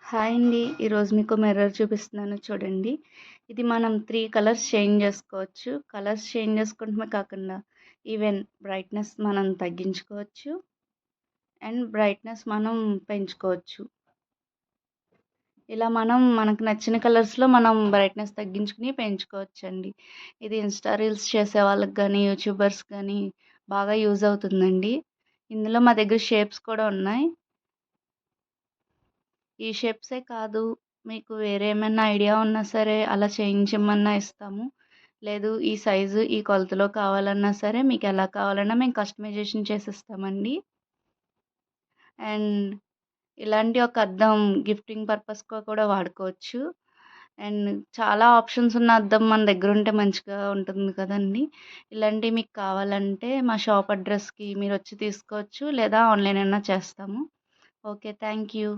Hi అండి. ఈరోజు మీకు మిర్రర్ చూపిస్తున్నాను చూడండి. ఇది మనం 3 కలర్స్ చేంజ్ చేసుకోవచ్చు. కలర్స్ చేంజ్ చేసుకోవడమే కాకుండా ఈవెన్ బ్రైట్‌నెస్ మనం తగ్గించుకోవచ్చు. అండ్ బ్రైట్‌నెస్ మనం పెంచుకోవచ్చు. ఇలా మనం మనకు నచ్చిన కలర్స్‌లో మనం బ్రైట్‌నెస్ తగ్గించుకొని పెంచుకోవచ్చండి. ఇది ఇన్‌స్టా రీల్స్ చేసే వాళ్ళకి గానీ, యూట్యూబర్స్ గానీ బాగా యూజ్ అవుతుందండి. ఇందులో మా దగ్గర షేప్స్ కూడా ఉన్నాయి. ఈ షేప్సే కాదు, మీకు వేరే ఏమైనా ఐడియా ఉన్నా సరే అలా చేయించమన్నా ఇస్తాము. లేదు ఈ సైజు, ఈ కొలతలో కావాలన్నా సరే మీకెలా కావాలన్నా మేము కస్టమైజేషన్ చేసిస్తామండి. అండ్ ఇలాంటి ఒక అద్దం గిఫ్టింగ్ పర్పస్‌గా కూడా వాడుకోవచ్చు. అండ్ చాలా ఆప్షన్స్ ఉన్న అద్దం మన దగ్గరుంటే మంచిగా ఉంటుంది కదండీ! ఇలాంటివి మీకు కావాలంటే మా షాప్ అడ్రెస్‌కి మీరొచ్చి తీసుకోవచ్చు. లేదా ఆన్‌లైన్ అయినా చేస్తాము. ఓకే. Thank you.